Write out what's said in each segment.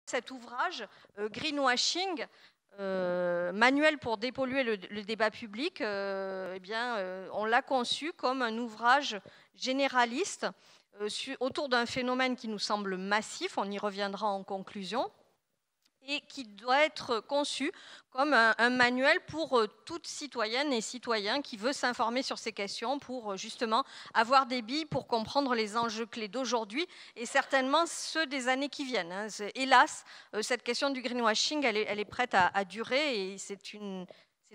cet ouvrage, Greenwashing, manuel pour dépolluer le débat public, on l'a conçu comme un ouvrage généraliste autour d'un phénomène qui nous semble massif, on y reviendra en conclusion, et qui doit être conçu comme un manuel pour toute citoyenne et citoyen qui veut s'informer sur ces questions, pour justement avoir des billes pour comprendre les enjeux clés d'aujourd'hui et certainement ceux des années qui viennent. Hélas, cette question du greenwashing, elle est prête à durer, et c'est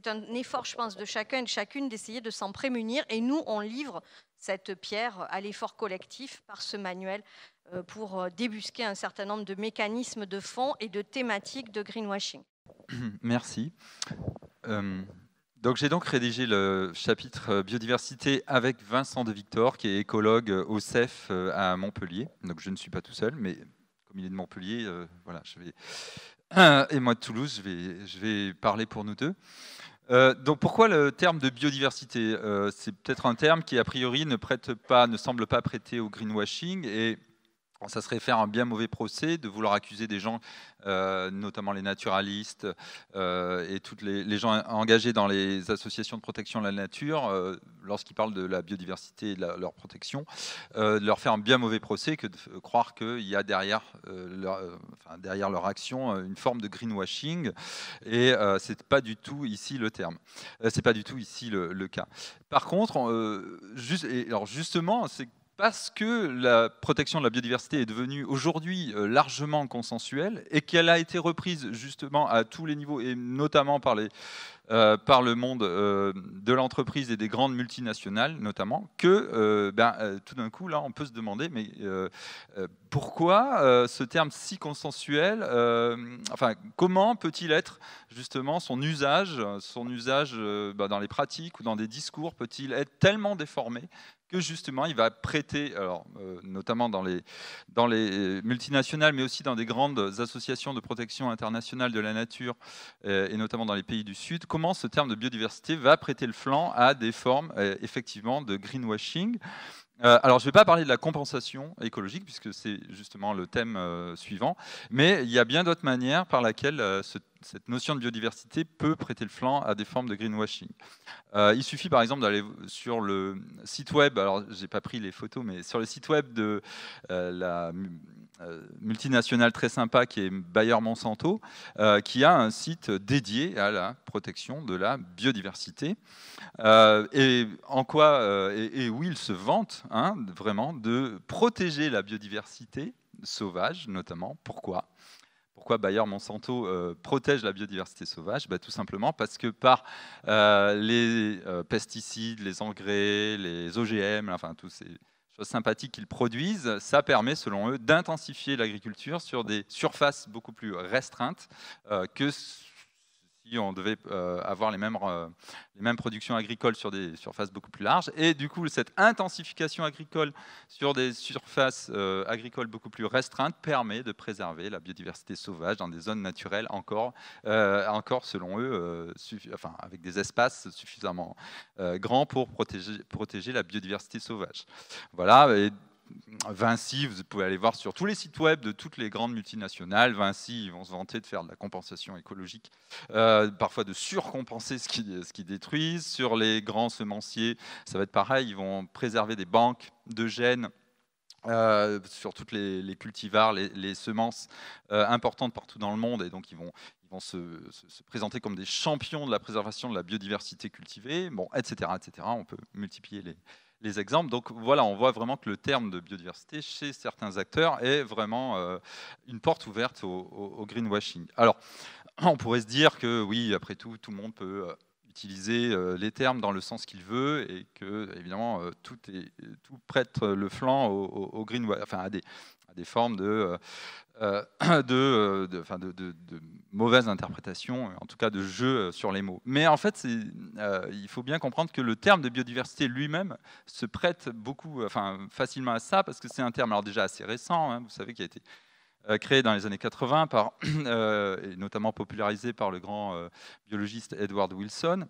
un effort, je pense, de chacun et de chacune d'essayer de s'en prémunir, et nous, on livre cette pierre à l'effort collectif par ce manuel pour débusquer un certain nombre de mécanismes de fond et de thématiques de greenwashing. Merci. Donc j'ai donc rédigé le chapitre biodiversité avec Vincent de Victor, qui est écologue au CEF à Montpellier. Donc je ne suis pas tout seul, mais comme il est de Montpellier, voilà, et moi de Toulouse, je vais parler pour nous deux. Donc pourquoi le terme de biodiversité? C'est peut-être un terme qui a priori ne semble pas prêter au greenwashing, et ça serait faire un bien mauvais procès de vouloir accuser des gens, notamment les naturalistes et tous les gens engagés dans les associations de protection de la nature, lorsqu'ils parlent de la biodiversité et de leur protection, de leur faire un bien mauvais procès que de croire qu'il y a derrière leur action une forme de greenwashing. Et c'est pas du tout ici le terme. C'est pas du tout ici le cas. Par contre, justement, c'est parce que la protection de la biodiversité est devenue aujourd'hui largement consensuelle et qu'elle a été reprise justement à tous les niveaux, et notamment par le monde de l'entreprise et des grandes multinationales notamment, que tout d'un coup, là, on peut se demander, mais pourquoi ce terme si consensuel, comment peut-il être justement son usage dans les pratiques ou dans des discours, peut-il être tellement déformé que justement il va prêter, notamment dans les multinationales, mais aussi dans des grandes associations de protection internationale de la nature, et notamment dans les pays du Sud, comment ce terme de biodiversité va prêter le flanc à des formes effectivement de greenwashing. Alors, je ne vais pas parler de la compensation écologique, puisque c'est justement le thème suivant, mais il y a bien d'autres manières par lesquelles cette notion de biodiversité peut prêter le flanc à des formes de greenwashing. Il suffit par exemple d'aller sur le site web, alors je n'ai pas pris les photos, mais sur le site web de la multinationale très sympa qui est Bayer-Monsanto, qui a un site dédié à la protection de la biodiversité, et en quoi et où il se vante vraiment de protéger la biodiversité sauvage notamment. Pourquoi Bayer-Monsanto protège la biodiversité sauvage? Tout simplement parce que par les pesticides, les engrais, les OGM, enfin tous ces choses sympathiques qu'ils produisent, ça permet selon eux d'intensifier l'agriculture sur des surfaces beaucoup plus restreintes que si on devait avoir les mêmes productions agricoles sur des surfaces beaucoup plus larges. Et du coup, cette intensification agricole sur des surfaces agricoles beaucoup plus restreintes permet de préserver la biodiversité sauvage dans des zones naturelles encore selon eux, avec des espaces suffisamment grands pour protéger la biodiversité sauvage. Voilà. Et Vinci, vous pouvez aller voir sur tous les sites web de toutes les grandes multinationales. Vinci, ils vont se vanter de faire de la compensation écologique, parfois de surcompenser ce qu'ils détruisent. Sur les grands semenciers, ça va être pareil, ils vont préserver des banques de gènes sur toutes les cultivars, les semences importantes partout dans le monde, et donc ils vont se présenter comme des champions de la préservation de la biodiversité cultivée, etc., etc. On peut multiplier les exemples. Donc voilà, on voit vraiment que le terme de biodiversité chez certains acteurs est vraiment une porte ouverte au greenwashing. Alors, on pourrait se dire que oui, après tout le monde peut utiliser les termes dans le sens qu'il veut, et que évidemment tout prête le flanc au greenwashing, à des formes de mauvaise interprétation, en tout cas de jeu sur les mots. Mais en fait, il faut bien comprendre que le terme de biodiversité lui-même se prête facilement à ça, parce que c'est un terme alors déjà assez récent, vous savez, qui a été créé dans les années 80, et notamment popularisé par le grand biologiste Edward Wilson.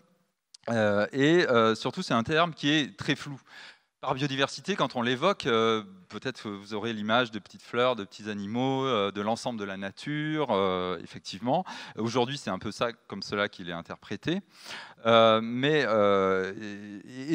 Et surtout, c'est un terme qui est très flou. Par biodiversité, quand on l'évoque, peut-être que vous aurez l'image de petites fleurs, de petits animaux, de l'ensemble de la nature, effectivement. Aujourd'hui, c'est un peu ça, comme cela qu'il est interprété. Et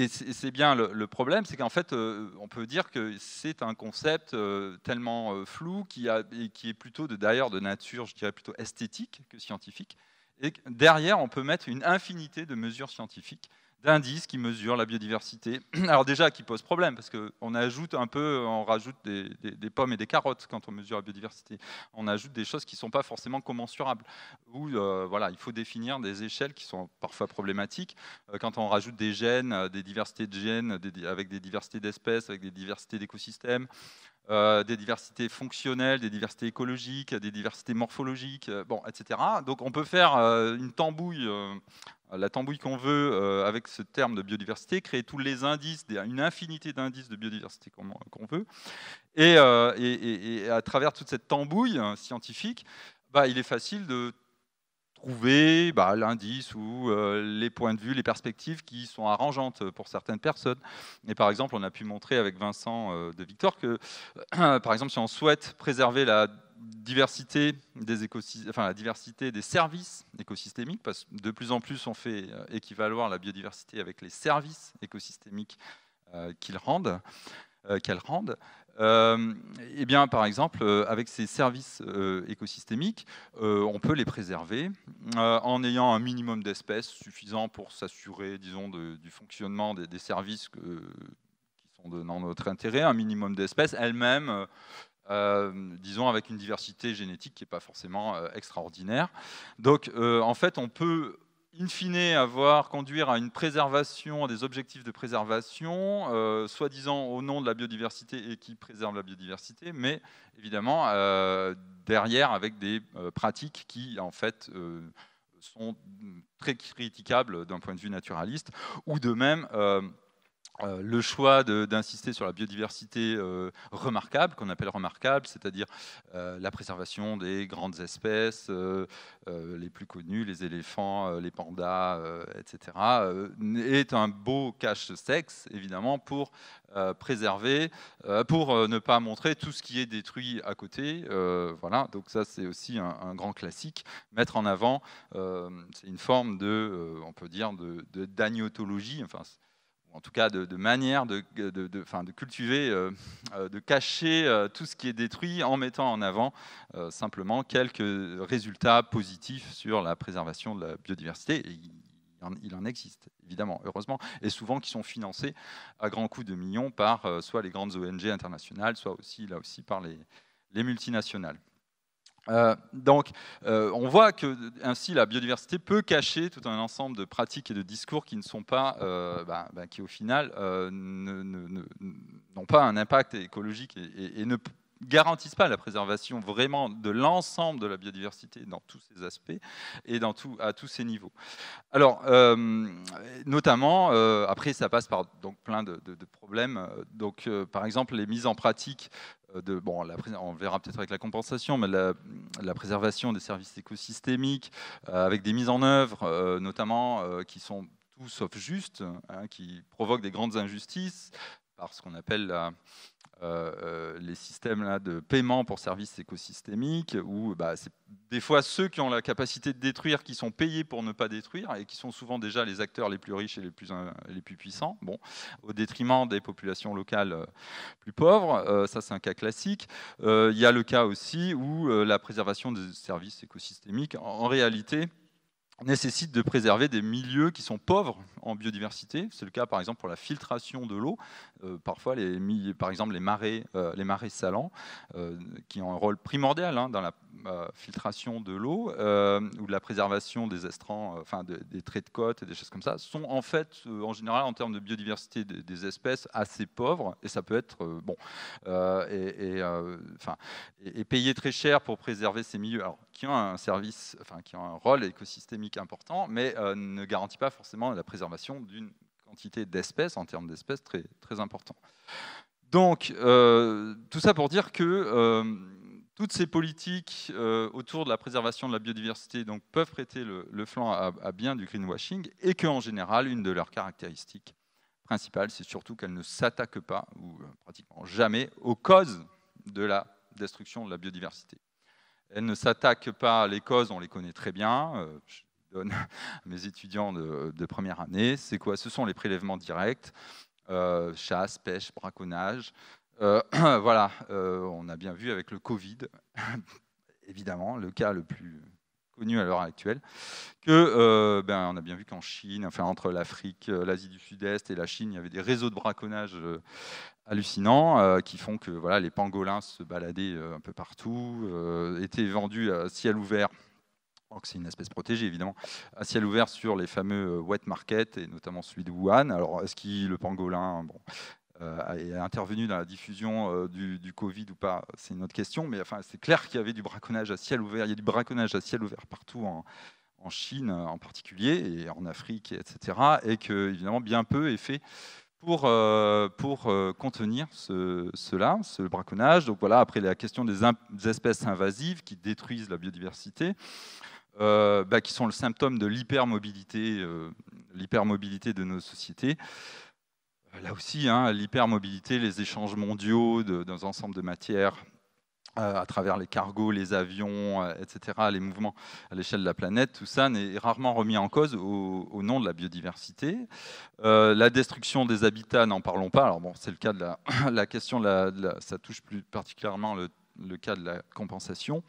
c'est bien le problème, c'est qu'en fait, on peut dire que c'est un concept tellement flou qui est plutôt d'ailleurs de nature, je dirais plutôt esthétique que scientifique. Et derrière, on peut mettre une infinité de mesures scientifiques, d'indices qui mesurent la biodiversité. Alors déjà, qui pose problème, parce qu'on ajoute un peu, on rajoute des pommes et des carottes quand on mesure la biodiversité. On ajoute des choses qui ne sont pas forcément commensurables. Ou voilà, il faut définir des échelles qui sont parfois problématiques. Quand on rajoute des gènes, des diversités de gènes, avec des diversités d'espèces, avec des diversités d'écosystèmes, des diversités fonctionnelles, des diversités écologiques, des diversités morphologiques, bon, etc. Donc on peut faire une tambouille, la tambouille qu'on veut avec ce terme de biodiversité, créer tous les indices, une infinité d'indices de biodiversité qu'on veut. Et à travers toute cette tambouille scientifique, il est facile de trouver l'indice ou les points de vue, les perspectives qui sont arrangeantes pour certaines personnes. Et par exemple, on a pu montrer avec Vincent de Victor que, par exemple, si on souhaite préserver la diversité la diversité des services écosystémiques, parce que de plus en plus on fait équivaloir la biodiversité avec les services écosystémiques qu'elles rendent. Eh bien, par exemple, avec ces services écosystémiques, on peut les préserver en ayant un minimum d'espèces suffisant pour s'assurer, disons, du fonctionnement des services qui sont dans notre intérêt, un minimum d'espèces elles-mêmes, disons, avec une diversité génétique qui n'est pas forcément extraordinaire. Donc, en fait, on peut in fine, conduire à une préservation, à des objectifs de préservation, soi-disant au nom de la biodiversité et qui préservent la biodiversité, mais évidemment derrière avec des pratiques qui en fait sont très critiquables d'un point de vue naturaliste, ou de même le choix d'insister sur la biodiversité remarquable, qu'on appelle remarquable, c'est-à-dire la préservation des grandes espèces, les plus connues, les éléphants, les pandas, etc., est un beau cache-sexe, évidemment, pour préserver, pour ne pas montrer tout ce qui est détruit à côté. Voilà, donc ça, c'est aussi un grand classique. Mettre en avant, c'est une forme on peut dire, d'agnotologie, enfin, en tout cas de manière de cultiver, de cacher tout ce qui est détruit en mettant en avant simplement quelques résultats positifs sur la préservation de la biodiversité. Et il en existe, évidemment, heureusement, et souvent qui sont financés à grands coups de millions par soit les grandes ONG internationales, soit aussi, là aussi, par les multinationales. Donc, on voit que ainsi la biodiversité peut cacher tout un ensemble de pratiques et de discours qui ne sont pas, qui au final n'ont pas un impact écologique et ne garantissent pas la préservation vraiment de l'ensemble de la biodiversité dans tous ses aspects et à tous ses niveaux. Alors, notamment, après ça passe par donc plein de problèmes. Donc, par exemple, les mises en pratique on verra peut-être avec la compensation, mais la préservation des services écosystémiques, avec des mises en œuvre, notamment, qui sont tout sauf justes, qui provoquent des grandes injustices, par ce qu'on appelle les systèmes là, de paiement pour services écosystémiques, où c'est des fois ceux qui ont la capacité de détruire qui sont payés pour ne pas détruire, et qui sont souvent déjà les acteurs les plus riches et les plus puissants, au détriment des populations locales plus pauvres. Ça, c'est un cas classique. Il y a le cas aussi où la préservation des services écosystémiques, en réalité, nécessite de préserver des milieux qui sont pauvres en biodiversité. C'est le cas par exemple pour la filtration de l'eau. Parfois, par exemple les marais salants, qui ont un rôle primordial dans la filtration de l'eau, ou de la préservation des estrans, des traits de côte et des choses comme ça, sont en fait, en général, en termes de biodiversité des espèces, assez pauvres, et ça peut être et payer très cher pour préserver ces milieux, alors, qui ont un rôle écosystémique important, mais ne garantit pas forcément la préservation d'une quantité d'espèces, en termes d'espèces, très, très important. Donc, tout ça pour dire que toutes ces politiques autour de la préservation de la biodiversité peuvent prêter le flanc à bien du greenwashing, et qu'en général, une de leurs caractéristiques principal, c'est surtout qu'elle ne s'attaque pas, ou pratiquement jamais, aux causes de la destruction de la biodiversité. Elle ne s'attaque pas, les causes, on les connaît très bien, je donne à mes étudiants de première année, c'est quoi? Ce sont les prélèvements directs, chasse, pêche, braconnage. Voilà, on a bien vu avec le Covid, évidemment, le cas le plus connu à l'heure actuelle, que on a bien vu qu'en Chine, enfin entre l'Afrique, l'Asie du Sud-Est et la Chine, il y avait des réseaux de braconnage hallucinants qui font que voilà, les pangolins se baladaient un peu partout, étaient vendus à ciel ouvert. Donc c'est une espèce protégée évidemment, à ciel ouvert sur les fameux wet markets et notamment celui de Wuhan. Alors est-ce que le pangolin est intervenu dans la diffusion du Covid ou pas, c'est une autre question, mais enfin, c'est clair qu'il y avait du braconnage à ciel ouvert, il y a du braconnage à ciel ouvert partout en Chine en particulier, et en Afrique, etc., et que évidemment bien peu est fait pour contenir ce braconnage. Donc voilà, après la question des espèces invasives qui détruisent la biodiversité, qui sont le symptôme de l'hypermobilité de nos sociétés. Là aussi, l'hypermobilité, les échanges mondiaux d'un ensemble de matières à travers les cargos, les avions, etc., les mouvements à l'échelle de la planète, tout ça n'est rarement remis en cause au nom de la biodiversité. La destruction des habitats, n'en parlons pas. Alors bon, c'est le cas de la question, ça touche plus particulièrement le cas de la compensation.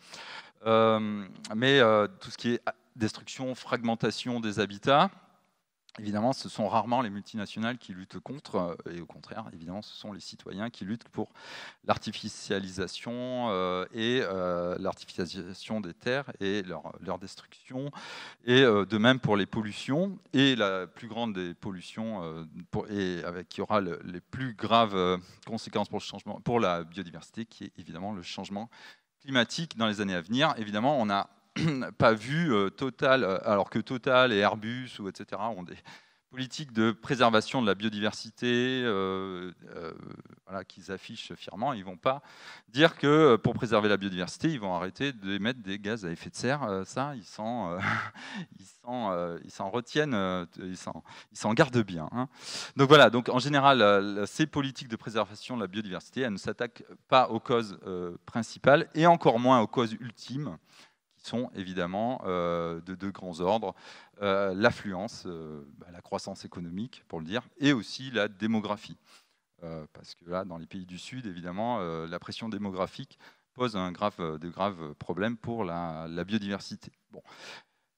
Mais tout ce qui est destruction, fragmentation des habitats, évidemment, ce sont rarement les multinationales qui luttent contre, et au contraire, évidemment, ce sont les citoyens qui luttent pour l'artificialisation l'artificialisation des terres et leur destruction, et de même pour les pollutions, et la plus grande des pollutions, qui aura les plus graves conséquences pour le changement, pour la biodiversité, qui est évidemment le changement climatique dans les années à venir. Évidemment, on a pas vu Total, alors que Total et Airbus etc. ont des politiques de préservation de la biodiversité qu'ils affichent fièrement. Ils ne vont pas dire que pour préserver la biodiversité, ils vont arrêter d'émettre des gaz à effet de serre. Ça, ils s'en retiennent, ils s'en gardent bien. Donc voilà, donc en général, ces politiques de préservation de la biodiversité, elles ne s'attaquent pas aux causes principales et encore moins aux causes ultimes, qui sont évidemment de deux grands ordres, l'affluence, la croissance économique, pour le dire, et aussi la démographie. Parce que là, dans les pays du Sud, évidemment, la pression démographique pose de graves problèmes pour la biodiversité. Bon.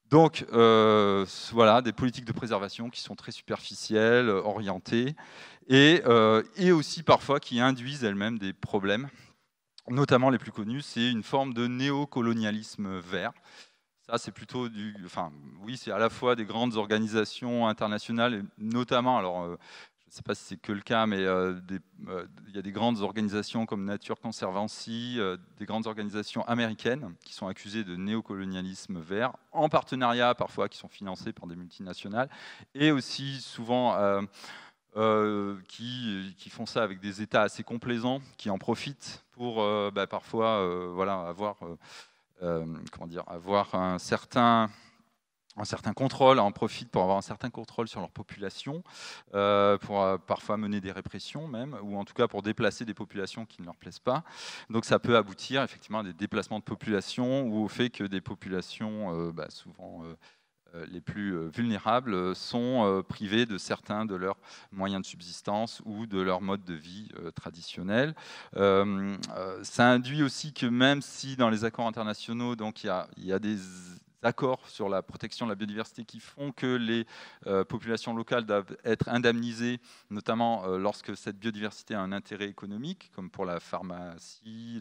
Donc, voilà, des politiques de préservation qui sont très superficielles, orientées, et aussi parfois qui induisent elles-mêmes des problèmes. Notamment les plus connus, c'est une forme de néocolonialisme vert. Ça, c'est plutôt oui, c'est à la fois des grandes organisations internationales, et notamment, alors je ne sais pas si c'est que le cas, mais il y a des grandes organisations comme Nature Conservancy, des grandes organisations américaines qui sont accusées de néocolonialisme vert, en partenariat parfois, qui sont financées par des multinationales, et aussi souvent qui font ça avec des États assez complaisants, qui en profitent pour parfois avoir un certain contrôle, en profitent pour avoir un certain contrôle sur leur population, pour parfois mener des répressions même, ou en tout cas pour déplacer des populations qui ne leur plaisent pas. Donc ça peut aboutir effectivement à des déplacements de population, ou au fait que des populations souvent les plus vulnérables sont privés de certains de leurs moyens de subsistance ou de leur mode de vie traditionnel. Ça induit aussi que même si dans les accords internationaux, donc il y a des accords sur la protection de la biodiversité qui font que les populations locales doivent être indemnisées, notamment lorsque cette biodiversité a un intérêt économique, comme pour la pharmacie,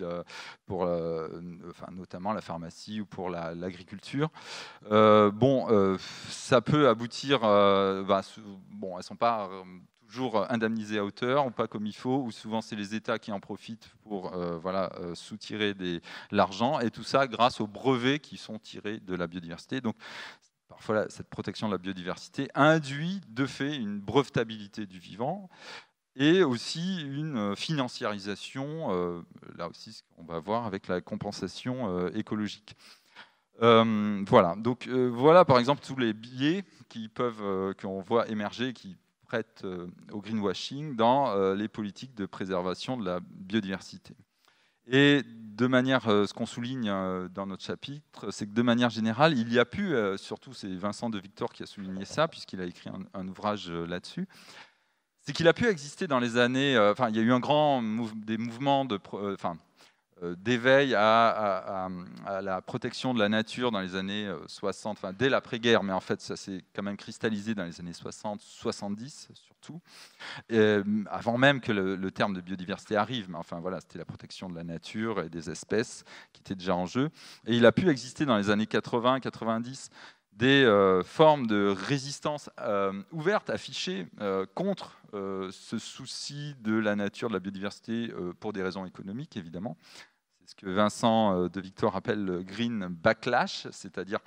notamment la pharmacie ou pour l'agriculture. Ça peut aboutir, elles ne sont pas toujours indemnisées à hauteur, ou pas comme il faut, ou souvent c'est les États qui en profitent pour soutirer l'argent, et tout ça grâce aux brevets qui sont tirés de la biodiversité. Donc parfois cette protection de la biodiversité induit de fait une brevetabilité du vivant, et aussi une financiarisation, là aussi ce qu'on va voir avec la compensation écologique. Voilà, donc voilà par exemple tous les biais qu'on voit émerger, qui prête au greenwashing dans les politiques de préservation de la biodiversité. Et de manière, ce qu'on souligne dans notre chapitre, c'est que de manière générale, il y a pu, surtout c'est Vincent de Victor qui a souligné ça, puisqu'il a écrit un ouvrage là-dessus, c'est qu'il a pu exister dans les années, il y a eu des mouvements d'éveil à la protection de la nature dans les années 60, dès l'après-guerre, mais en fait ça s'est quand même cristallisé dans les années 60, 70 surtout, avant même que le terme de biodiversité arrive, mais enfin voilà, c'était la protection de la nature et des espèces qui étaient déjà en jeu. Et il a pu exister dans les années 80, 90 des formes de résistance ouvertes, affichées contre ce souci de la nature, de la biodiversité, pour des raisons économiques évidemment. Ce que Vincent de Victor appelle le green backlash, c'est-à-dire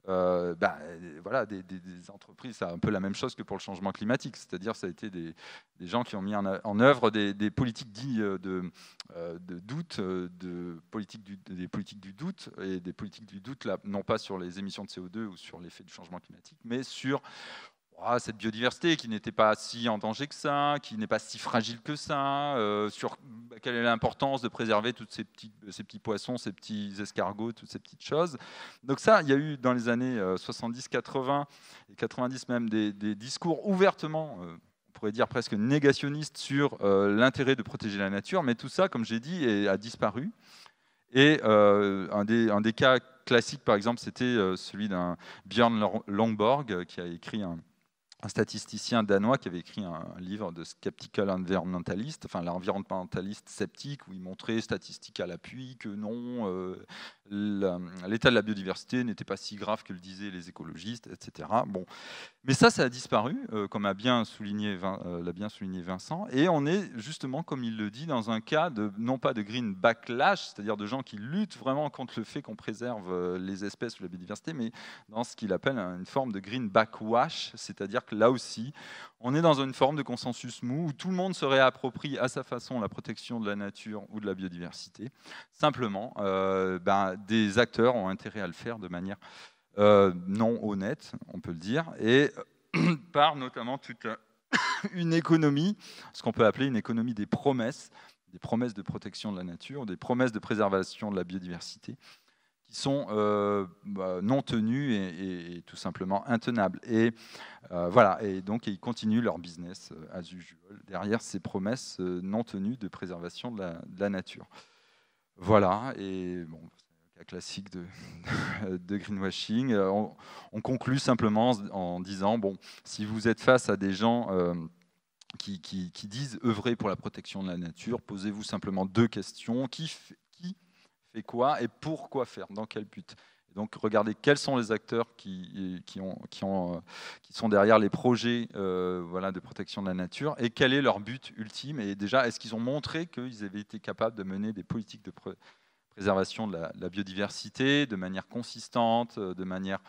voilà, des entreprises, c'est un peu la même chose que pour le changement climatique, c'est-à-dire ça a été des gens qui ont mis en œuvre des politiques dites de doute, des politiques du doute, et des politiques du doute, là, non pas sur les émissions de CO2 ou sur l'effet du changement climatique, mais sur cette biodiversité qui n'était pas si en danger que ça, qui n'est pas si fragile que ça, sur quelle est l'importance de préserver tous ces petits poissons, ces petits escargots, toutes ces petites choses. Donc ça, il y a eu dans les années 70, 80 et 90 même des discours ouvertement, on pourrait dire presque négationnistes sur l'intérêt de protéger la nature, mais tout ça, comme j'ai dit, a disparu. Et un des cas classiques, par exemple, c'était celui d'un Björn Lomborg qui a écrit un statisticien danois qui avait écrit un livre de Skeptical Environmentalist, enfin l'environnementaliste sceptique, où il montrait statistiques à l'appui que non, l'état de la biodiversité n'était pas si grave que le disaient les écologistes, etc. Bon. Mais ça a disparu, comme l'a bien souligné Vincent, et on est justement, comme il le dit, dans un cas non pas de green backlash, c'est-à-dire de gens qui luttent vraiment contre le fait qu'on préserve les espèces ou la biodiversité, mais dans ce qu'il appelle une forme de green backwash, c'est-à-dire que là aussi, on est dans une forme de consensus mou où tout le monde se réapproprie à sa façon la protection de la nature ou de la biodiversité. Simplement, des acteurs ont intérêt à le faire de manière non honnête, on peut le dire, et par notamment toute une économie, ce qu'on peut appeler une économie des promesses de protection de la nature, des promesses de préservation de la biodiversité, qui sont non tenues et tout simplement intenables. Et voilà, et donc ils continuent leur business as usual derrière ces promesses non tenues de préservation de la nature. Voilà, et bon, c'est un cas classique de greenwashing. On conclut simplement en disant, bon, si vous êtes face à des gens qui disent œuvrer pour la protection de la nature, posez-vous simplement deux questions. Qui fait quoi et pourquoi faire, dans quel but? Et donc regardez quels sont les acteurs qui sont derrière les projets de protection de la nature et quel est leur but ultime. Et déjà, est-ce qu'ils ont montré qu'ils avaient été capables de mener des politiques de préservation de la biodiversité de manière consistante, de manière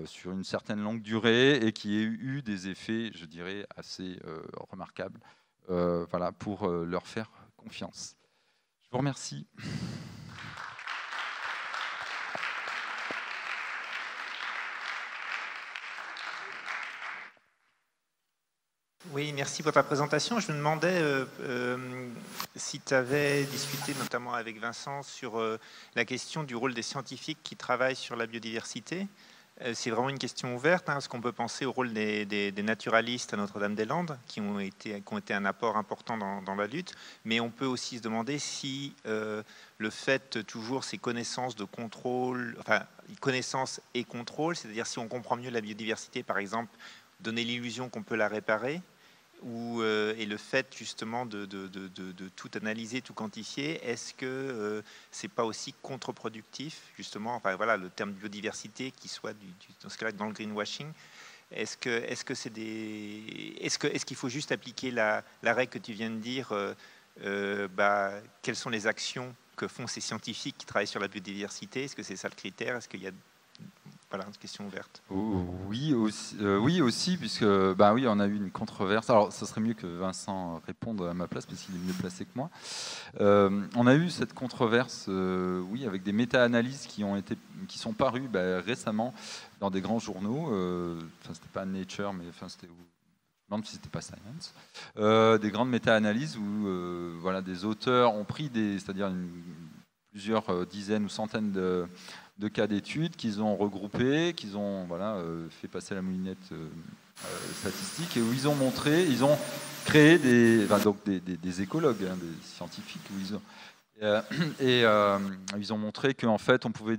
sur une certaine longue durée et qui aient eu des effets, je dirais, assez remarquables pour leur faire confiance. Je vous remercie. Oui, merci pour ta présentation. Je me demandais si tu avais discuté notamment avec Vincent sur la question du rôle des scientifiques qui travaillent sur la biodiversité. C'est vraiment une question ouverte, parce qu'on peut penser au rôle des naturalistes à Notre-Dame-des-Landes, qui ont été un apport important dans la lutte, mais on peut aussi se demander si le fait, toujours, ces connaissances de contrôle, enfin, connaissances et contrôle, c'est-à-dire si on comprend mieux la biodiversité, par exemple, donner l'illusion qu'on peut la réparer, et le fait justement de tout analyser, tout quantifier, est-ce que c'est pas aussi contre-productif justement, enfin voilà, le terme biodiversité qui soit dans ce cas-là dans le greenwashing, est-ce qu'il faut juste appliquer la règle que tu viens de dire, quelles sont les actions que font ces scientifiques qui travaillent sur la biodiversité, est-ce que c'est ça le critère, est-ce qu'il y a Voilà, une question ouverte. Oui, aussi, puisque oui, on a eu une controverse. Alors, ça serait mieux que Vincent réponde à ma place, parce qu'il est mieux placé que moi. On a eu cette controverse, oui, avec des méta-analyses qui sont parues récemment dans des grands journaux. C'était pas Nature, mais c'était me demande si c'était pas Science, des grandes méta-analyses où voilà, des auteurs ont pris c'est-à-dire plusieurs dizaines ou centaines de cas d'études qu'ils ont regroupés, qu'ils ont voilà, fait passer à la moulinette statistique, et où ils ont montré, ils ont créé des écologues, hein, des scientifiques, où ils ont montré qu'en fait on pouvait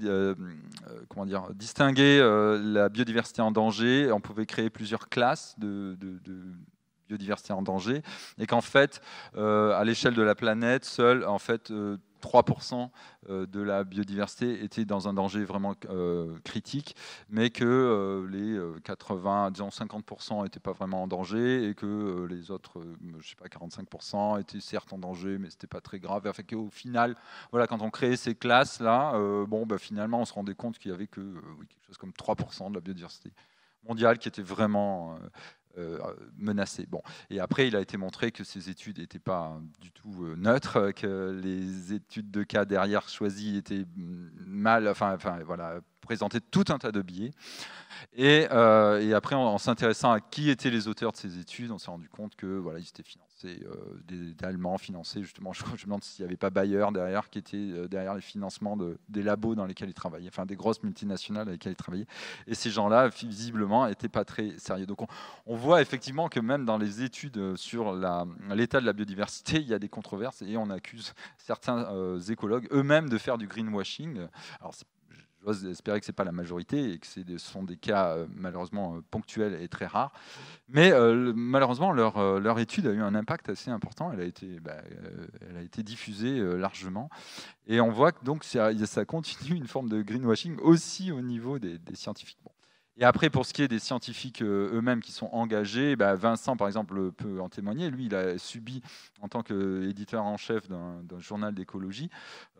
comment dire, distinguer la biodiversité en danger, on pouvait créer plusieurs classes de biodiversité en danger, et qu'en fait à l'échelle de la planète, seul en fait 3% de la biodiversité était dans un danger vraiment critique, mais que les 80, disons 50% n'étaient pas vraiment en danger, et que les autres, je sais pas, 45% étaient certes en danger, mais c'était pas très grave. Enfin, qu'au final, voilà, quand on créait ces classes-là, finalement, on se rendait compte qu'il y avait que quelque chose comme 3% de la biodiversité mondiale qui était vraiment menacée. Bon. Et après, il a été montré que ces études n'étaient pas du tout neutres, que les études de cas derrière choisies étaient mal, voilà, présentaient tout un tas de biais. Et après, en s'intéressant à qui étaient les auteurs de ces études, on s'est rendu compte que voilà, ils étaient financés, des Allemands financés justement. Je me demande s'il n'y avait pas Bayer derrière, qui était derrière les financements des labos dans lesquels ils travaillaient, enfin des grosses multinationales avec lesquelles ils travaillaient. Et ces gens-là, visiblement, n'étaient pas très sérieux. Donc on voit effectivement que même dans les études sur l'état de la biodiversité, il y a des controverses, et on accuse certains écologues eux-mêmes de faire du greenwashing. Alors j'ose espérer que ce n'est pas la majorité, et que ce sont des cas malheureusement ponctuels et très rares. Mais malheureusement, leur étude a eu un impact assez important. Elle a été diffusée largement. Et on voit que donc, ça continue une forme de greenwashing aussi au niveau des scientifiques. Bon. Et après, pour ce qui est des scientifiques eux-mêmes qui sont engagés, Vincent, par exemple, peut en témoigner. Lui, il a subi, en tant qu'éditeur en chef d'un journal d'écologie,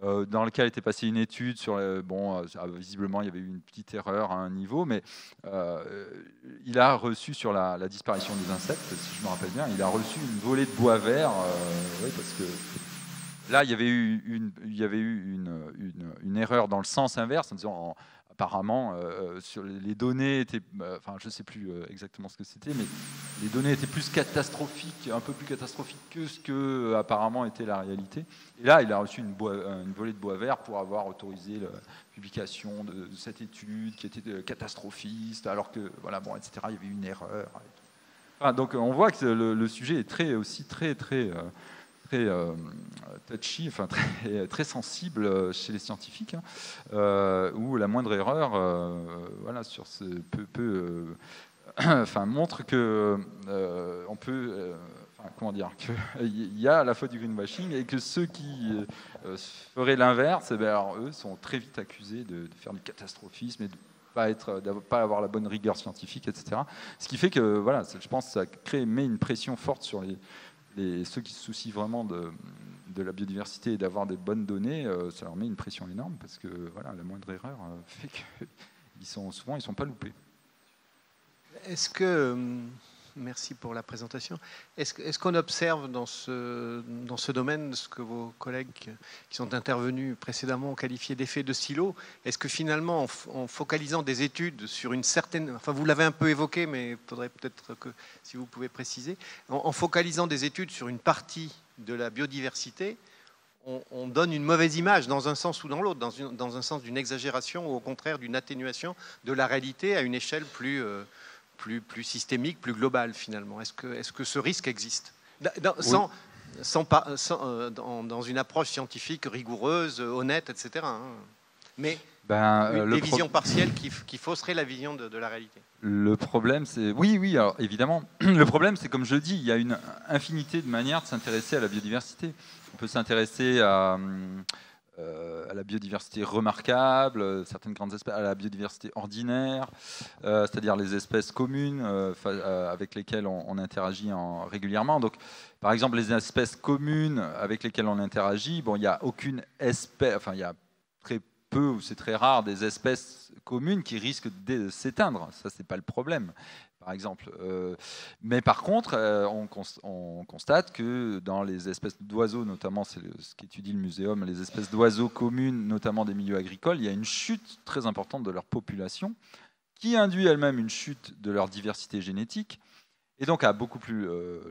dans lequel était passée une étude sur... visiblement, il y avait eu une petite erreur à un niveau, mais il a reçu sur la disparition des insectes, si je me rappelle bien, il a reçu une volée de bois vert, oui, parce que... Là, il y avait eu une erreur dans le sens inverse, en disant... Apparemment, sur les données étaient, je ne sais plus exactement ce que c'était, mais les données étaient plus catastrophiques, un peu plus catastrophiques que ce que apparemment était la réalité. Et là, il a reçu une volée de bois vert pour avoir autorisé la publication de cette étude qui était catastrophiste, alors que voilà, bon, etc. Il y avait une erreur. Enfin, donc, on voit que le sujet est très touchy, enfin très sensible chez les scientifiques, hein, où la moindre erreur, voilà, sur ce montre que on peut, comment dire, qu'il y a à la fois du greenwashing, et que ceux qui feraient l'inverse, alors eux sont très vite accusés de faire du catastrophisme et de pas avoir la bonne rigueur scientifique, etc. Ce qui fait que voilà, je pense que ça met une pression forte sur ceux qui se soucient vraiment de la biodiversité et d'avoir des bonnes données, ça leur met une pression énorme, parce que voilà, la moindre erreur fait qu'ils sont pas loupés. Est-ce que, merci pour la présentation, est-ce qu'on observe dans ce domaine ce que vos collègues qui sont intervenus précédemment ont qualifié d'effet de silo? Est-ce que finalement, en focalisant des études sur une certaine... Enfin, vous l'avez un peu évoqué, mais il faudrait peut-être que, si vous pouvez préciser, en focalisant des études sur une partie de la biodiversité, on donne une mauvaise image dans un sens ou dans l'autre, dans un sens d'une exagération ou au contraire d'une atténuation de la réalité à une échelle plus systémique, plus globale finalement. Est-ce que ce risque existe dans une approche scientifique rigoureuse, honnête, etc. Hein. Mais des visions partielles qui fausseraient la vision de la réalité. Le problème, c'est... Oui, alors, évidemment. Le problème, c'est, comme je dis, il y a une infinité de manières de s'intéresser à la biodiversité. On peut s'intéresser à la biodiversité remarquable, certaines grandes espèces, à la biodiversité ordinaire, c'est-à-dire les espèces communes avec lesquelles on interagit régulièrement. Donc, par exemple, les espèces communes avec lesquelles on interagit, bon, il n'y a aucune espèce, enfin, il y a très peu, ou c'est très rare, des espèces communes qui risquent de s'éteindre. Ça, c'est pas le problème. Par exemple. Mais par contre, on constate que dans les espèces d'oiseaux, notamment, c'est ce qu'étudie le muséum, les espèces d'oiseaux communes, notamment des milieux agricoles, il y a une chute très importante de leur population, qui induit elle-même une chute de leur diversité génétique, Et donc, à beaucoup plus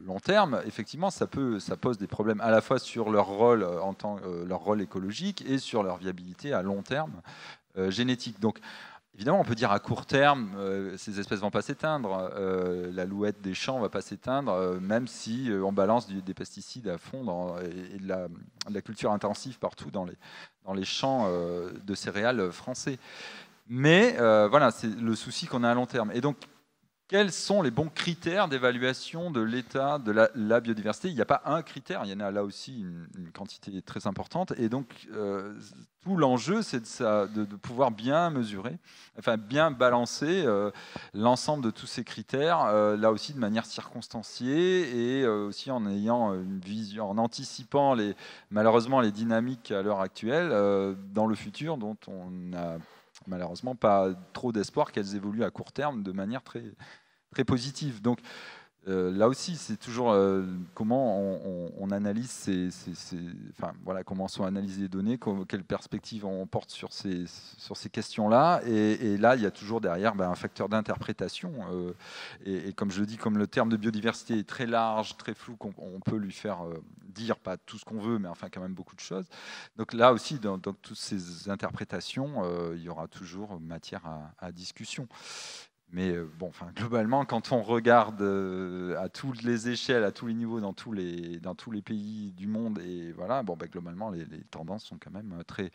long terme, effectivement, ça pose des problèmes à la fois sur leur rôle, leur rôle écologique et sur leur viabilité à long terme génétique. Donc, évidemment, on peut dire à court terme, ces espèces ne vont pas s'éteindre, la louette des champs ne va pas s'éteindre, même si on balance des pesticides à fond et de la culture intensive partout dans les champs de céréales français. Mais voilà, c'est le souci qu'on a à long terme. Et donc, quels sont les bons critères d'évaluation de l'état de la biodiversité? Il n'y a pas un critère, il y en a là aussi une quantité très importante. Et donc, tout l'enjeu, c'est de pouvoir bien mesurer, enfin bien balancer l'ensemble de tous ces critères, là aussi de manière circonstanciée et aussi en ayant une vision, en anticipant malheureusement les dynamiques à l'heure actuelle dans le futur dont on n'a malheureusement pas trop d'espoir qu'elles évoluent à court terme de manière très, très positive. Donc là aussi, c'est toujours comment on analyse enfin, voilà, comment sont analysées les données, quelle perspective on porte sur ces questions-là. Et là, il y a toujours derrière un facteur d'interprétation. Et comme je le dis, comme le terme de biodiversité est très large, très flou, on peut lui faire dire pas tout ce qu'on veut, mais enfin quand même beaucoup de choses. Donc là aussi, dans toutes ces interprétations, il y aura toujours matière à discussion. Mais bon, enfin, globalement, quand on regarde à toutes les échelles, à tous les niveaux, dans tous les pays du monde, et voilà, bon, globalement, les tendances sont quand même très,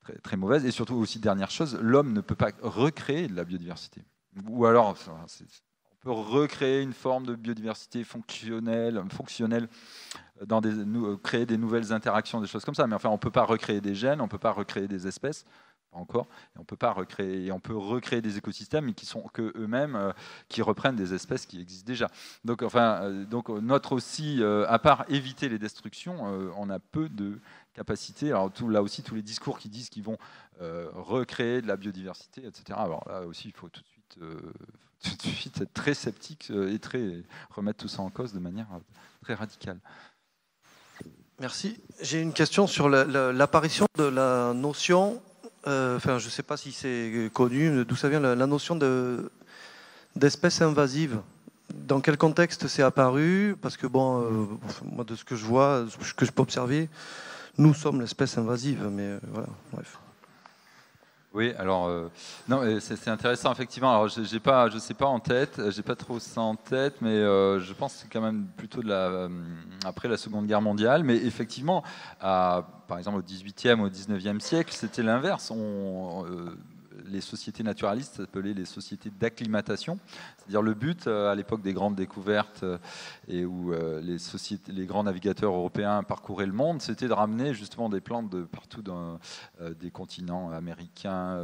très, très mauvaises. Et surtout, aussi, dernière chose, l'homme ne peut pas recréer de la biodiversité. Ou alors, on peut recréer une forme de biodiversité fonctionnelle créer des nouvelles interactions, des choses comme ça. Mais enfin, on ne peut pas recréer des gènes, on ne peut pas recréer des espèces. Encore, et on peut pas recréer, on peut recréer des écosystèmes, mais qui sont que eux-mêmes qui reprennent des espèces qui existent déjà. Donc, enfin, notre aussi, à part éviter les destructions, on a peu de capacité. Alors là aussi, tous les discours qui disent qu'ils vont recréer de la biodiversité, etc. Alors là aussi, il faut tout de suite être très sceptique et remettre tout ça en cause de manière très radicale. Merci. J'ai une question sur l'apparition de la notion. Enfin, je ne sais pas si c'est connu, d'où ça vient la notion d'espèce invasive. Dans quel contexte c'est apparu? Parce que bon, moi de ce que je vois, ce que je peux observer, nous sommes l'espèce invasive, mais voilà, bref. Oui, alors non, c'est intéressant effectivement. Alors je sais pas en tête, j'ai pas trop ça en tête, mais je pense que c'est quand même plutôt après la Seconde Guerre mondiale. Mais effectivement, par exemple au XVIIIe, au XIXe siècle, c'était l'inverse. Les sociétés naturalistes s'appelaient les sociétés d'acclimatation. C'est-à-dire le but, à l'époque des grandes découvertes et où les grands navigateurs européens parcouraient le monde, c'était de ramener justement des plantes de partout des continents américains,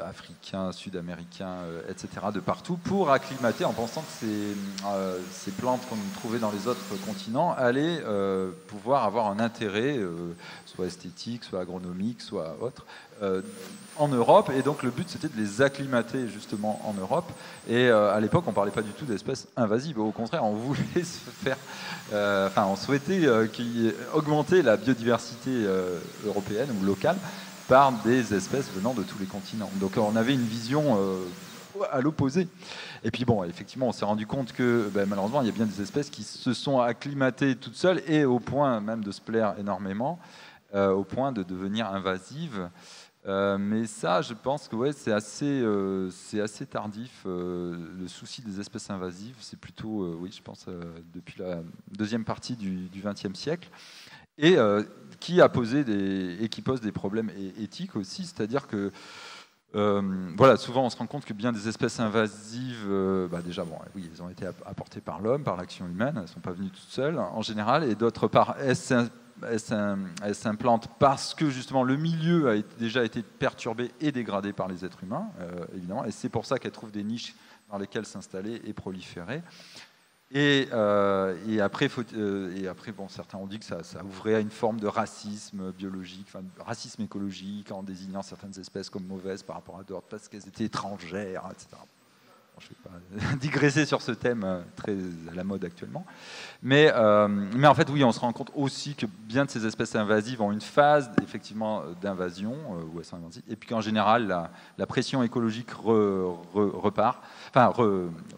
africains, sud-américains, etc., de partout, pour acclimater en pensant que ces plantes qu'on trouvait dans les autres continents allaient pouvoir avoir un intérêt, soit esthétique, soit agronomique, soit autre, en Europe. Et donc le but, c'était de les acclimater justement en Europe. Et à l'époque, on ne parlait pas du tout d'espèces invasives. Au contraire, on voulait on souhaitait augmenter la biodiversité européenne ou locale par des espèces venant de tous les continents. Donc on avait une vision à l'opposé. Et puis bon, effectivement, on s'est rendu compte que malheureusement, il y a bien des espèces qui se sont acclimatées toutes seules et au point même de se plaire énormément, au point de devenir invasives. Mais ça, je pense que ouais, c'est assez tardif. Le souci des espèces invasives, c'est plutôt, oui, je pense, depuis la deuxième partie du XXe siècle. Et qui pose des problèmes éthiques aussi, c'est-à-dire que voilà, souvent on se rend compte que bien des espèces invasives, déjà, bon, oui, elles ont été apportées par l'homme, par l'action humaine, elles ne sont pas venues toutes seules en général, et d'autre part, elles s'implantent parce que justement le milieu a déjà été perturbé et dégradé par les êtres humains, évidemment, et c'est pour ça qu'elles trouvent des niches dans lesquelles s'installer et proliférer. Et après, bon, certains ont dit que ça ouvrait à une forme de racisme biologique, enfin, racisme écologique, en désignant certaines espèces comme mauvaises par rapport à d'autres parce qu'elles étaient étrangères, etc. je ne vais pas digresser sur ce thème très à la mode actuellement. Mais en fait, oui, on se rend compte aussi que bien de ces espèces invasives ont une phase effectivement d'invasion, où elles sont invasives, et puis qu'en général, la pression écologique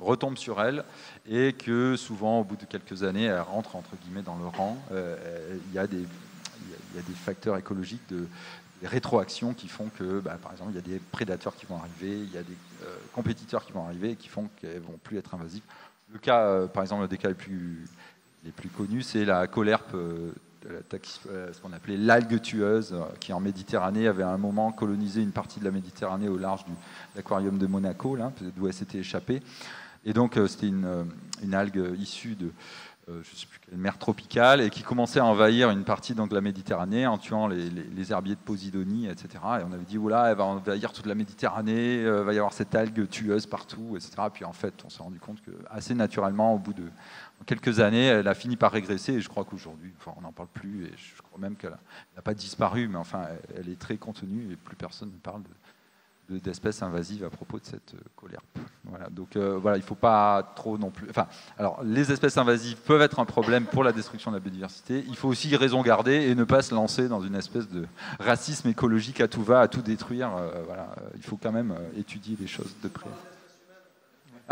retombe sur elles, et que souvent, au bout de quelques années, elles rentrent entre guillemets dans le rang. Il y a des facteurs écologiques de rétroactions qui font que, par exemple, il y a des prédateurs qui vont arriver, il y a des compétiteurs qui vont arriver et qui font qu'elles ne vont plus être invasives. Le cas, par exemple, des cas les plus connus, c'est la caulerpe, ce qu'on appelait l'algue tueuse, qui en Méditerranée avait à un moment colonisé une partie de la Méditerranée au large de l'aquarium de Monaco, d'où elle s'était échappée. Et donc, c'était une algue issue de je ne sais plus quelle mer tropicale, et qui commençait à envahir une partie de la Méditerranée en tuant les herbiers de Posidonie, etc. Et on avait dit, oula, elle va envahir toute la Méditerranée, il va y avoir cette algue tueuse partout, etc. Puis en fait, on s'est rendu compte que assez naturellement, au bout de quelques années, elle a fini par régresser, et je crois qu'aujourd'hui, on n'en parle plus, et je crois même qu'elle n'a pas disparu, mais enfin, elle est très contenue, et plus personne ne parle d'espèces invasives à propos de cette caulerpe. Voilà, donc voilà, il ne faut pas trop non plus... Enfin, alors, les espèces invasives peuvent être un problème pour la destruction de la biodiversité. Il faut aussi raison garder et ne pas se lancer dans une espèce de racisme écologique à tout va, à tout détruire. Voilà, il faut quand même étudier les choses de près.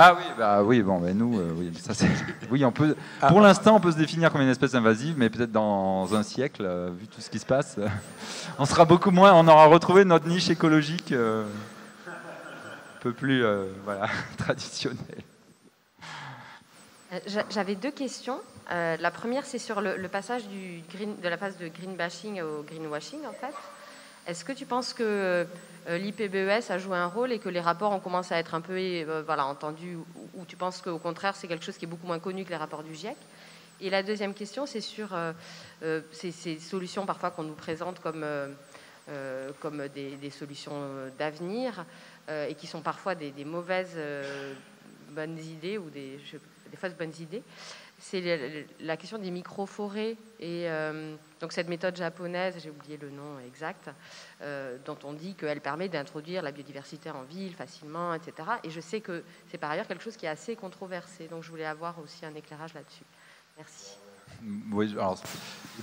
Ah oui, bon, nous, oui, ça c'est... Oui, on peut. Pour l'instant, on peut se définir comme une espèce invasive, mais peut-être dans un siècle, vu tout ce qui se passe, on sera beaucoup moins. On aura retrouvé notre niche écologique un peu plus, traditionnelle. J'avais deux questions. La première, c'est sur le passage de la phase de greenbashing au greenwashing, en fait. Est-ce que tu penses que l'IPBES a joué un rôle et que les rapports ont commencé à être un peu entendus, ou tu penses qu'au contraire, c'est quelque chose qui est beaucoup moins connu que les rapports du GIEC? Et la deuxième question, c'est sur ces solutions parfois qu'on nous présente comme des solutions d'avenir et qui sont parfois des mauvaises bonnes idées ou des fausses bonnes idées. C'est la question des micro-forêts et donc cette méthode japonaise, j'ai oublié le nom exact, dont on dit qu'elle permet d'introduire la biodiversité en ville facilement, etc. Et je sais que c'est par ailleurs quelque chose qui est assez controversé, donc je voulais avoir aussi un éclairage là-dessus. Merci. Oui, alors,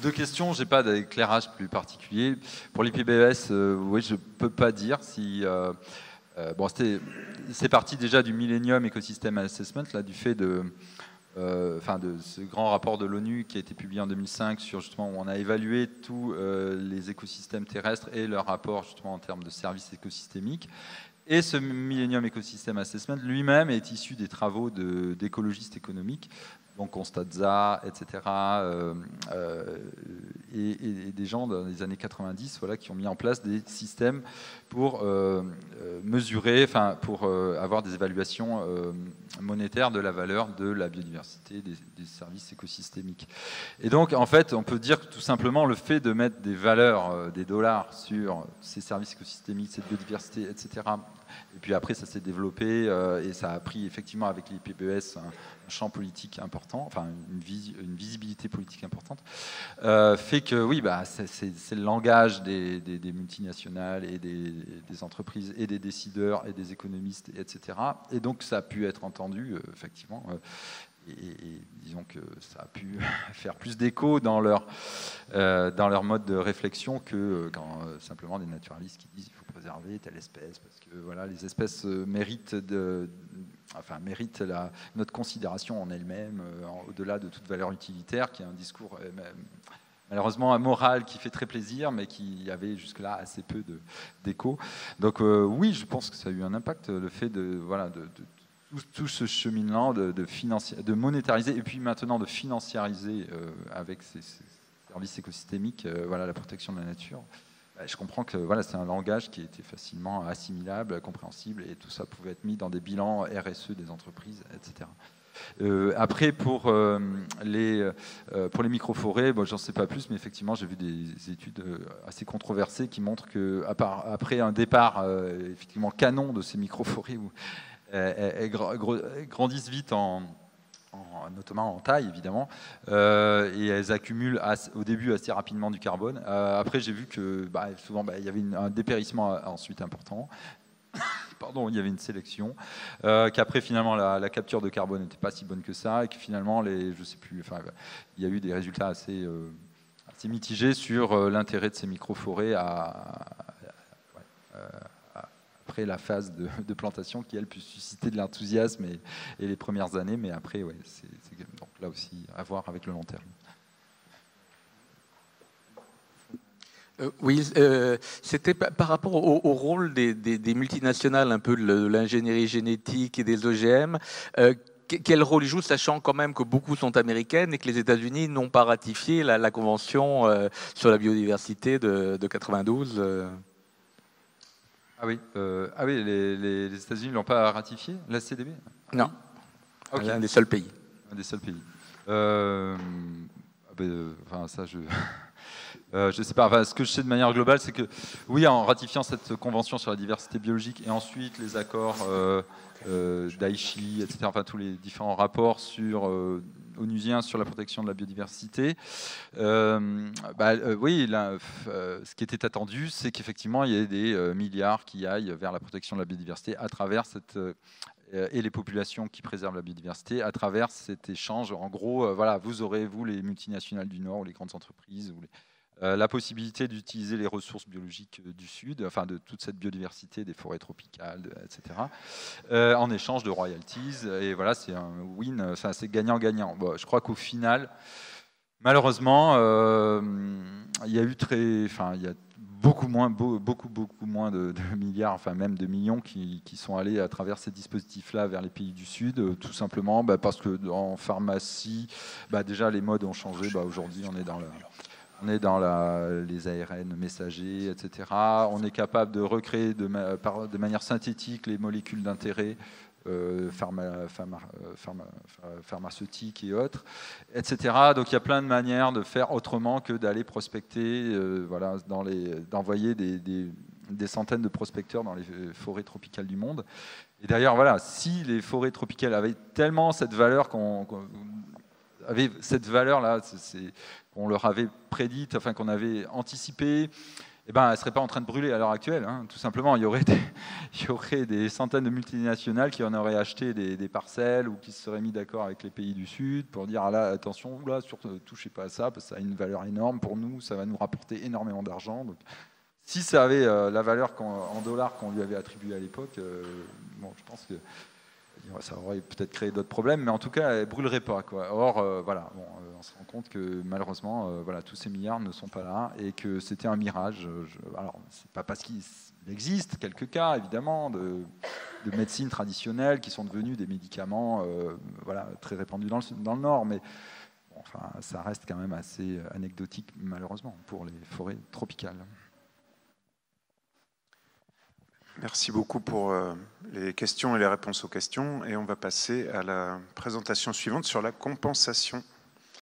deux questions, je n'ai pas d'éclairage plus particulier. Pour l'IPBES, oui, je ne peux pas dire si... c'est parti déjà du Millennium Ecosystem Assessment, là, du fait de ce grand rapport de l'ONU qui a été publié en 2005 sur justement où on a évalué tous les écosystèmes terrestres et leur rapport justement en termes de services écosystémiques. Et ce Millennium Ecosystem Assessment lui-même est issu des travaux d'écologistes économiques, donc Constanza, etc., et des gens dans les années 90, voilà, qui ont mis en place des systèmes pour mesurer, pour avoir des évaluations monétaires de la valeur de la biodiversité, des services écosystémiques. Et donc, en fait, on peut dire que tout simplement le fait de mettre des valeurs, des dollars sur ces services écosystémiques, cette biodiversité, etc., et puis après, ça s'est développé et ça a pris effectivement avec l'IPBES un champ politique important, une visibilité politique importante, fait que oui, c'est le langage des multinationales et des entreprises et des décideurs et des économistes, etc. Et donc ça a pu être entendu, effectivement. Et disons que ça a pu faire plus d'écho dans leur mode de réflexion que quand simplement des naturalistes qui disent qu'il faut préserver telle espèce parce que voilà, les espèces méritent notre considération en elles-mêmes, au-delà de toute valeur utilitaire, qui est un discours malheureusement amoral qui fait très plaisir, mais qui avait jusque-là assez peu d'écho. Donc oui, je pense que ça a eu un impact, le fait de tout ce cheminement de monétariser et puis maintenant de financiariser avec ces services écosystémiques la protection de la nature. Je comprends que c'est un langage qui était facilement assimilable, compréhensible, et tout ça pouvait être mis dans des bilans RSE des entreprises, etc. Après, pour les microforêts, j'en sais pas plus, mais effectivement, j'ai vu des études assez controversées qui montrent qu'après un départ effectivement canon de ces microforêts, où elles grandissent vite notamment en taille évidemment, et elles accumulent au début assez rapidement du carbone. Après j'ai vu que souvent il y avait un dépérissement ensuite important, pardon, il y avait une sélection, qu'après finalement la capture de carbone n'était pas si bonne que ça, et que finalement, je sais plus, enfin, il y a eu des résultats assez mitigés sur l'intérêt de ces microforêts après la phase de plantation qui, elle, peut susciter de l'enthousiasme et les premières années, mais après, ouais, donc là aussi à voir avec le long terme. Oui, c'était par rapport au rôle des multinationales, un peu de l'ingénierie génétique et des OGM. Quel rôle ils jouent, sachant quand même que beaucoup sont américaines et que les États-Unis n'ont pas ratifié la convention sur la biodiversité de 92 Ah oui, les États-Unis ne l'ont pas ratifié, la CDB? Non, okay. Un des seuls pays. Un des seuls pays. Enfin, ça, je ne sais pas. Enfin, ce que je sais de manière globale, c'est que, oui, en ratifiant cette convention sur la diversité biologique et ensuite les accords d'Aichi, etc., enfin, tous les différents rapports onusiens sur la protection de la biodiversité, oui, là, ce qui était attendu, c'est qu'effectivement, il y ait des milliards qui aillent vers la protection de la biodiversité à travers et les populations qui préservent la biodiversité à travers cet échange. En gros, voilà, vous aurez, vous, les multinationales du Nord ou les grandes entreprises, la possibilité d'utiliser les ressources biologiques du Sud, enfin de toute cette biodiversité des forêts tropicales, etc., en échange de royalties. Et voilà, c'est un win, c'est gagnant-gagnant. Bon, je crois qu'au final, malheureusement, il y a beaucoup moins de milliards, enfin même de millions qui sont allés à travers ces dispositifs-là vers les pays du Sud, tout simplement parce que en pharmacie, déjà les modes ont changé. Aujourd'hui, on est dans les ARN messagers, etc. On est capable de recréer de manière synthétique les molécules d'intérêt pharmaceutiques et autres, etc. Donc il y a plein de manières de faire autrement que d'aller prospecter, d'envoyer des centaines de prospecteurs dans les forêts tropicales du monde. Et d'ailleurs, voilà, si les forêts tropicales avaient tellement cette valeur avait cette valeur-là, qu'on leur avait prédite, enfin qu'on avait anticipée, elle ne serait pas en train de brûler à l'heure actuelle. Hein. Tout simplement, il y aurait des centaines de multinationales qui en auraient acheté des parcelles ou qui se seraient mis d'accord avec les pays du Sud pour dire là, attention, là, surtout, touchez pas à ça, parce que ça a une valeur énorme pour nous, ça va nous rapporter énormément d'argent. Donc, si ça avait la valeur en dollars qu'on lui avait attribuée à l'époque, je pense que ça aurait peut-être créé d'autres problèmes, mais en tout cas, elle ne brûlerait pas, quoi. Or, on se rend compte que malheureusement, tous ces milliards ne sont pas là et que c'était un mirage. Alors, c'est pas parce qu'il existe quelques cas, évidemment, de médecine traditionnelle qui sont devenus des médicaments très répandus dans le Nord, mais ça reste quand même assez anecdotique, malheureusement, pour les forêts tropicales. Merci beaucoup pour les questions et les réponses aux questions. Et on va passer à la présentation suivante sur la compensation